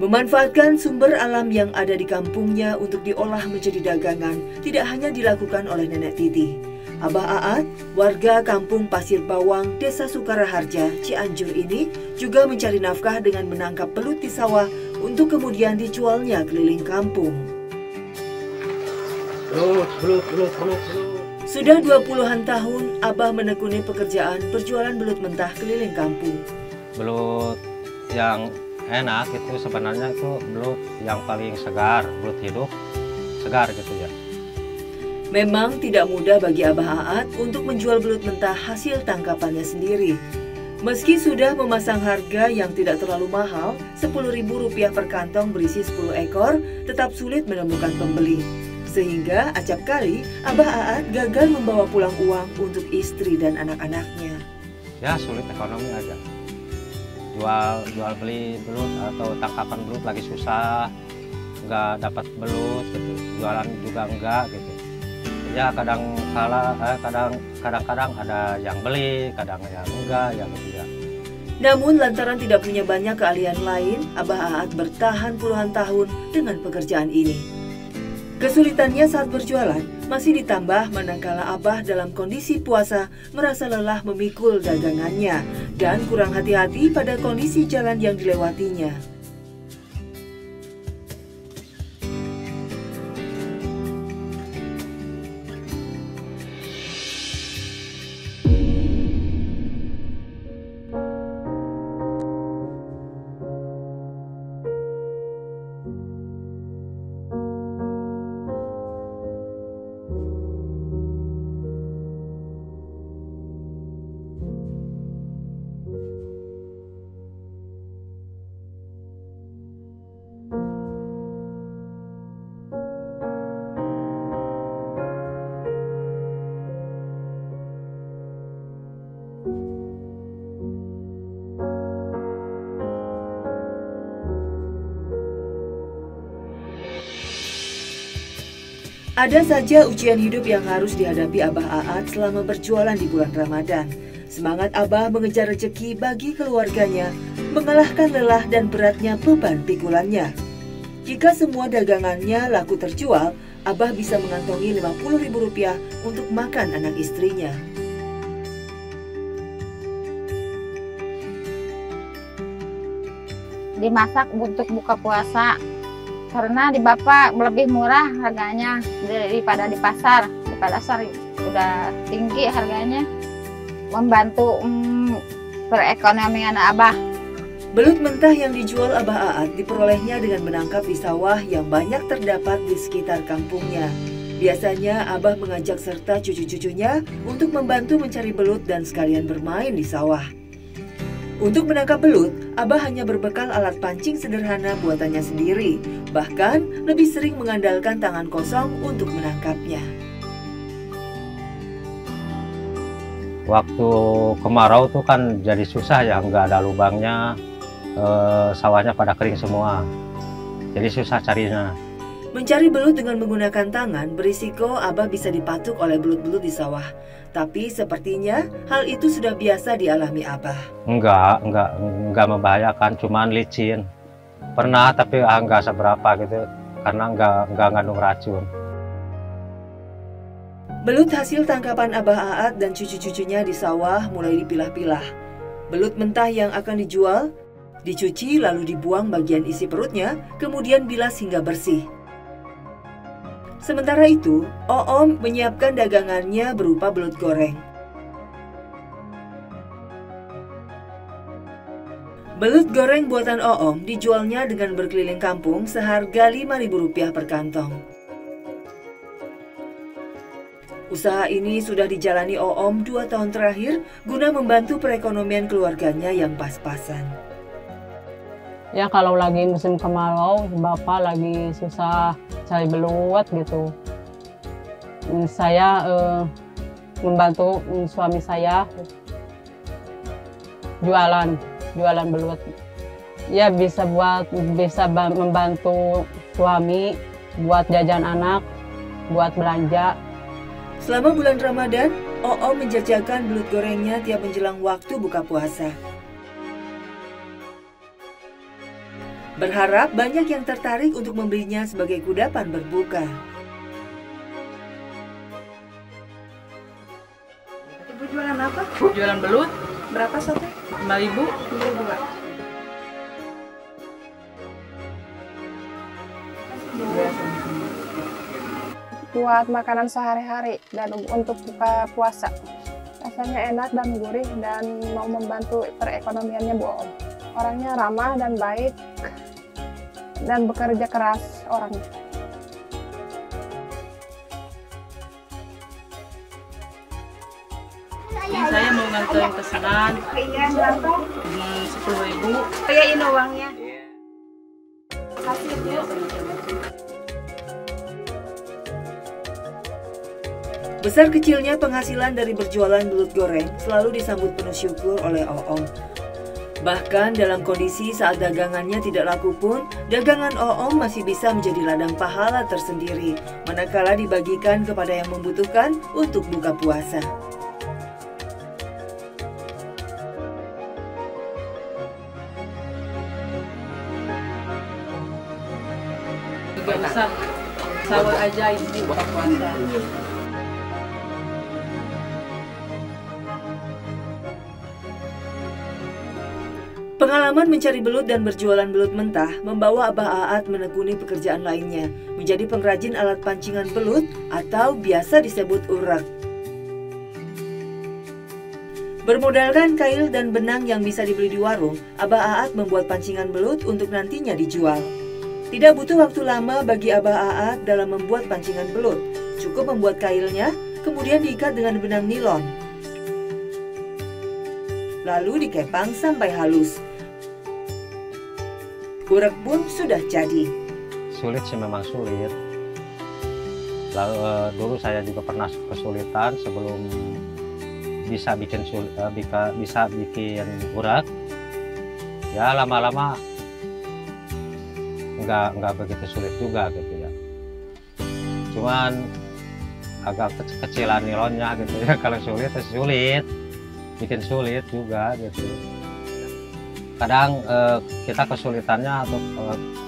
Memanfaatkan sumber alam yang ada di kampungnya untuk diolah menjadi dagangan tidak hanya dilakukan oleh Nenek Titi. Abah Aat, warga kampung Pasir Bawang, Desa Sukaraharja, Cianjur ini juga mencari nafkah dengan menangkap belut di sawah untuk kemudian dijualnya keliling kampung. Belut. Sudah 20-an tahun, Abah menekuni pekerjaan berjualan belut mentah keliling kampung. Belut yang enak itu sebenarnya itu belut yang paling segar, belut hidup segar gitu ya. Memang tidak mudah bagi Abah Aat untuk menjual belut mentah hasil tangkapannya sendiri. Meski sudah memasang harga yang tidak terlalu mahal, Rp10.000 per kantong berisi 10 ekor, tetap sulit menemukan pembeli. Sehingga acap kali Abah Aat gagal membawa pulang uang untuk istri dan anak-anaknya. Ya sulit ekonomi aja. Jual beli belut atau tangkapan belut lagi susah, nggak dapat belut gitu. Jualan juga enggak gitu. Ya kadang-kadang ada yang beli, kadang yang enggak, ya gitu ya. Namun lantaran tidak punya banyak keahlian lain, Abah Aat bertahan puluhan tahun dengan pekerjaan ini. Kesulitannya saat berjualan masih ditambah manakala Abah dalam kondisi puasa merasa lelah memikul dagangannya dan kurang hati-hati pada kondisi jalan yang dilewatinya. Ada saja ujian hidup yang harus dihadapi Abah Aat selama berjualan di bulan Ramadan. Semangat Abah mengejar rezeki bagi keluarganya, mengalahkan lelah dan beratnya beban pikulannya. Jika semua dagangannya laku terjual, Abah bisa mengantongi Rp50.000 untuk makan anak istrinya. Dimasak untuk buka puasa. Karena di Bapak lebih murah harganya daripada di pasar. Di pasar udah tinggi harganya. Membantu perekonomian Abah. Belut mentah yang dijual Abah Aat diperolehnya dengan menangkap di sawah yang banyak terdapat di sekitar kampungnya. Biasanya Abah mengajak serta cucu-cucunya untuk membantu mencari belut dan sekalian bermain di sawah. Untuk menangkap belut, Abah hanya berbekal alat pancing sederhana buatannya sendiri. Bahkan lebih sering mengandalkan tangan kosong untuk menangkapnya. Waktu kemarau tuh kan jadi susah ya, nggak ada lubangnya, sawahnya pada kering semua. Jadi susah carinya. Mencari belut dengan menggunakan tangan berisiko Abah bisa dipatuk oleh belut-belut di sawah. Tapi sepertinya hal itu sudah biasa dialami Abah. Enggak membahayakan, cuman licin. Pernah tapi enggak seberapa gitu, karena enggak ngandung racun. Belut hasil tangkapan Abah Aat dan cucu-cucunya di sawah mulai dipilah-pilah. Belut mentah yang akan dijual, dicuci lalu dibuang bagian isi perutnya, kemudian bilas hingga bersih. Sementara itu, Oom menyiapkan dagangannya berupa belut goreng. Belut goreng buatan Oom dijualnya dengan berkeliling kampung seharga Rp5.000 per kantong. Usaha ini sudah dijalani Oom 2 tahun terakhir guna membantu perekonomian keluarganya yang pas-pasan. Ya kalau lagi musim kemarau, Bapak lagi susah cari belut gitu. Saya membantu suami saya jualan belut. Ya bisa membantu suami buat jajan anak, buat belanja. Selama bulan Ramadan, Oom menjajakan belut gorengnya tiap menjelang waktu buka puasa. Berharap banyak yang tertarik untuk membelinya sebagai kudapan berbuka. Ibu jualan apa? Jualan belut, Berapa satu? 5.000. Buat makanan sehari-hari dan untuk buka puasa. Rasanya enak dan gurih dan mau membantu perekonomiannya Bu Om. Orangnya ramah dan baik dan bekerja keras orangnya. Ini saya mau nganterin pesanan 10.000. Kayain uangnya. Kasih Bu. Besar kecilnya penghasilan dari berjualan belut goreng selalu disambut penuh syukur oleh Oom. Bahkan dalam kondisi saat dagangannya tidak laku pun, dagangan Oom masih bisa menjadi ladang pahala tersendiri, manakala dibagikan kepada yang membutuhkan untuk buka puasa. Juga besar. Sahur aja ini buka puasa. Pengalaman mencari belut dan berjualan belut mentah membawa Abah Aat menekuni pekerjaan lainnya, menjadi pengrajin alat pancingan belut atau biasa disebut urak. Bermodalkan kail dan benang yang bisa dibeli di warung, Abah Aat membuat pancingan belut untuk nantinya dijual. Tidak butuh waktu lama bagi Abah Aat dalam membuat pancingan belut. Cukup membuat kailnya, kemudian diikat dengan benang nilon. Lalu dikepang sampai halus. Urak pun sudah jadi. Sulit sih, memang sulit. Lalu dulu saya juga pernah kesulitan sebelum bisa bikin urak. Ya lama-lama nggak begitu sulit juga gitu ya. Cuman agak kecilan nilonnya gitu ya. Kalau sulit bikin sulit juga gitu. Kadang kita kesulitannya atau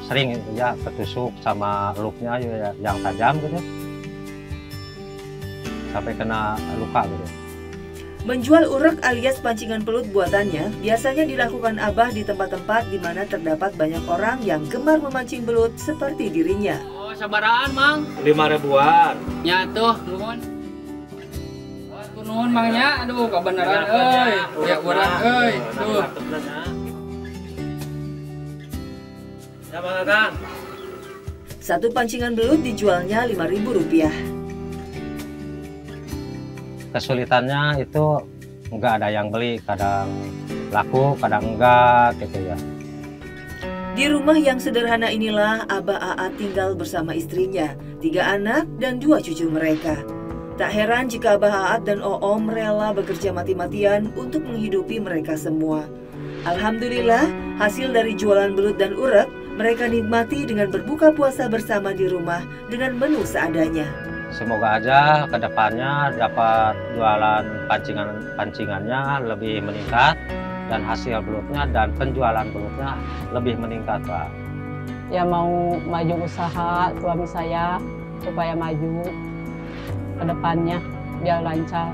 sering ya ketusuk sama luknya ya, yang tajam gitu, sampai kena luka gitu. Menjual urak alias pancingan belut buatannya biasanya dilakukan Abah di tempat-tempat di mana terdapat banyak orang yang gemar memancing belut seperti dirinya. Oh, sabaraan, Mang. 5.000-an. Ya tuh, nuhun. Oh, nuhun Mangnya. Aduh, kebenaran euy. Ya urang euy. Tuh. Ya, Bang Kang. Satu pancingan belut dijualnya Rp5.000. Kesulitannya itu nggak ada yang beli, kadang laku, kadang enggak gitu ya. Di rumah yang sederhana inilah Abah Aat tinggal bersama istrinya, 3 anak dan 2 cucu mereka. Tak heran jika Abah Aat dan Oom rela bekerja mati-matian untuk menghidupi mereka semua. Alhamdulillah, hasil dari jualan belut dan urak mereka nikmati dengan berbuka puasa bersama di rumah dengan menu seadanya. Semoga aja kedepannya dapat jualan pancingannya lebih meningkat dan hasil belutnya dan penjualan belutnya lebih meningkat, Pak. Ya mau maju usaha suami saya supaya maju ke depannya biar lancar.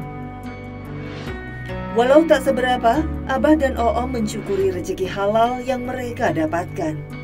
Walau tak seberapa, Abah dan Oom mensyukuri rezeki halal yang mereka dapatkan.